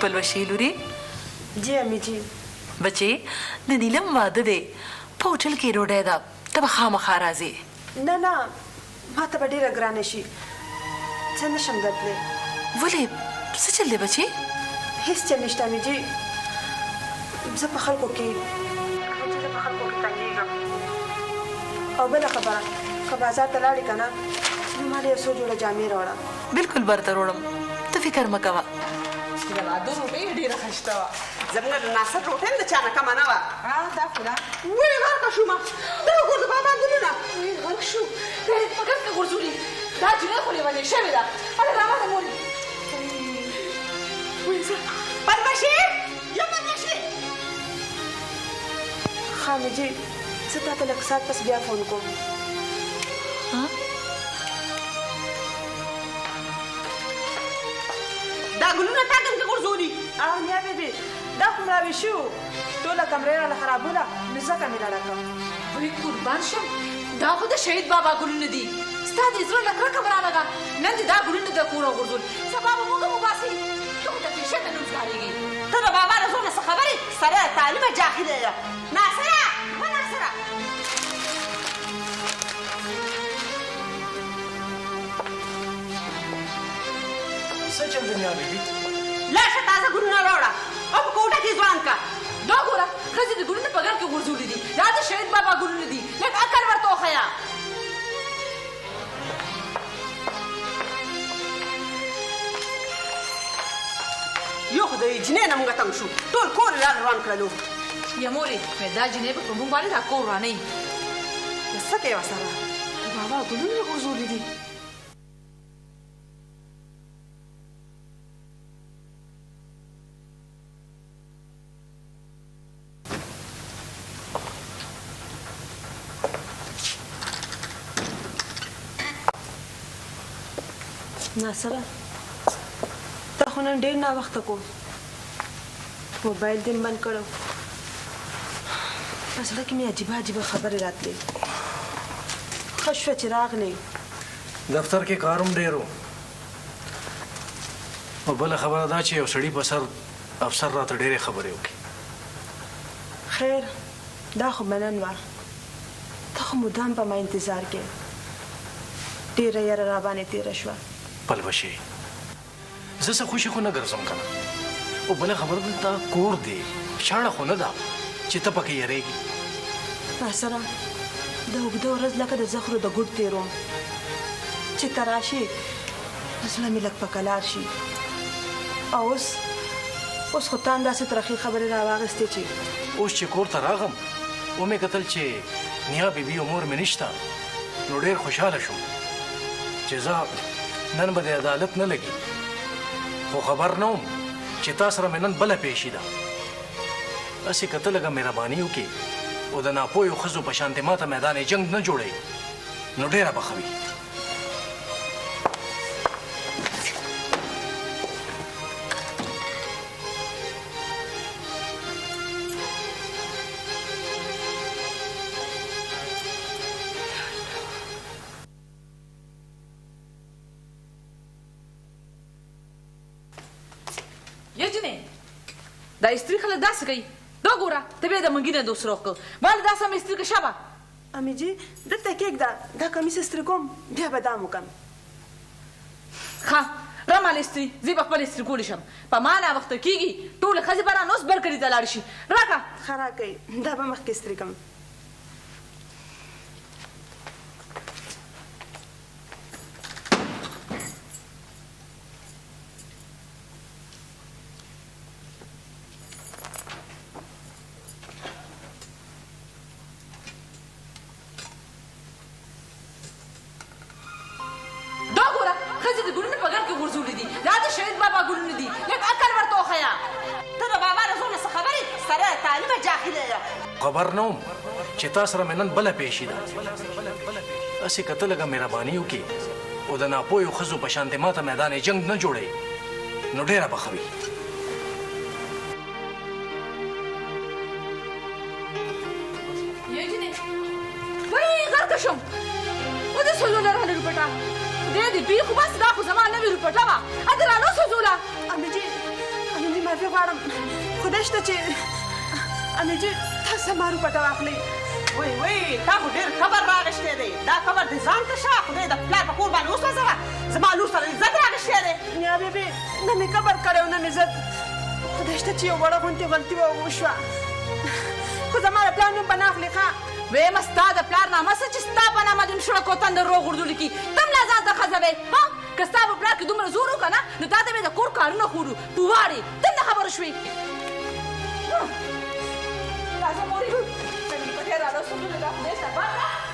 پلوشي لوري جی امی جی بچي د نیلم واده دی په هوټل کې ډوډۍ ده ته به خامخا راځې نه نه ما ته به ډېره ګرانه شي زه نشم درتلی ولې څه چل دی بچي هېڅ چل نشته امی جی زه په خلکو کې تنګېږم او بله خبره که بازار ته لاړې که نه نو ما له یو څو جوړه جامې راوړه بالکل برته وړم ته فکر مه کوه د واده روټۍ ډېره ښایسته وه زموږ د ناصر روټۍ هم د چا نه کمه نه وه دا خو ده ولې غرقه شومه دا وګوره د بابا ګلونه غرق شو دا یې په ګټ کې غورځولي دا جنۍ خو لیونۍ شوې ده هله راوړه مورې پرمشي یا پرمشي ښه امی جی زه تا ته لږ ساعت پس بیا فون کوم دا ګلونه تا ګن کې غورځولي او نیا بیبي دا خو مړاوي شو ټوله کمره یې راله خرابوله نو ځکه مې لاړه کړه وی قربان شم دا خو د شهید بابا ګلونه دي ستا د زړه له کرکه مه رالږه نن دې دا ګلونه د کوره غورځول سبا به موږ هم وباسي ته خو د فیشنه نوم ښکارېږي ته د بابا له زور نه څه خبرې سره تعلیمه جاهله یم ناصره و ناصره څه چل دی نیا بیبي لاړ شه تازه ګلونه راوړه او په کوټه کې ځوان کا دا ګوره ښځې د ګلونه په ګر کې غورځولي دي دا د شهید بابا ګلونه دي لږ عقل ورته وښیه یو خو د جنۍ نه موږ تنګ شو ټول کور یې روان کړلو یا مورې دا جنۍ به په موږ باندې دا کور رانهیي څه کوې ورسره د بابا ګلونه یې غورځولي دي ناصره تا خو نن ډېر ناوخته کو موبایل دې بند کړو په زړه کې مې عجیبه عجیبه خبرې راتلې ښه شوه چې راغلې دفتر کې کار هم ډېر و او بله خبره دا چې یو سړي په سر افسر راته ډېرې خبرې وکړي خیر دا خو به نن وه ته خو مدام په ما انتظار کې ډېره یاره راباندې تېره شوه پلوشي زه څه خوشي خو نه ګرځم که نه او بله خبره دلته کور دی شاړه خو نه ده چې ته پکې یریږي ناصره د اوږده ورځ لکه د زخرو د ګوډ تېروم چې ته راشې زړه مې لږ په کلار شي او اوس خو تا هم داسې ترخې خبرې راواغېستې چې اوس چې کور ته راغم ومې کتل چې نیا بیبي او مور مې نشته نو ډېر خوشحاله شوم چې زه نن به د عدالت نه لګي خو خبر نه وم چې تا سره مې نن بله پیشي ده هسې که ته لږه مهرباني وکړې او د ناپوهیو ښځو په شانتې ماته میدان جنګ نه جوړوي نو ډېره به ښه وي دا استری خلک داسې کوي دا ګوره ته بیا د منګي نه دوس روغ کړ باندې دا سم استری که شبه امی جی دلته کېږده دا کمیس استری کوم بیا به دام وکړم ښه رامال استری زه به خپل استری کولی شم په ما ناوخته کېږي ټولې ښځې به رانه اوس بلکړي ته لاړ شي راکړه ښه راکوئ دا به مخکې استری کړم خبر نه وم چې تا سره مې نن بله پیشي ده هسې که ته لږه مهرباني وکړې او د ناپوهیو ښځو په شانتې ماته میدان جنګ نه جوړوي نو ډېره به ښه وي غرقه شم ودې سوځوله راله روپټه خدای دې بي خو بس دا خو زما نوې روپټه وه ادې رانه سوځوله امی جي ما غواړم خدای شته چې امې جي تاسو مارو پټه واخلئ وای تا خو ډېر کبر راغشتی دی دا کبر دې ځان ته شه خدای د پلار په کور باندې وسوځوه زما لور سره عزت راغشتی دی نیا بیبي نه مې کبر کړی او نه مې عزت خدای شته چې یو وړه غوندې غلطي وشوه خو زما د پلار نوم به نه اخلې ښه ویمه ستا د پلار نامه څه چې ستا په نامه دې مشړک وطن در وغورځولي کي ته هم لا ځان ته ښځه وې که ستا په پلار کې دومره زور و که نه نو تا ته به د کور کارونه خورو پوواړې ته نه خبره شوې راځه مورې زمین پټې راله سوځولې دا خدای سبا ده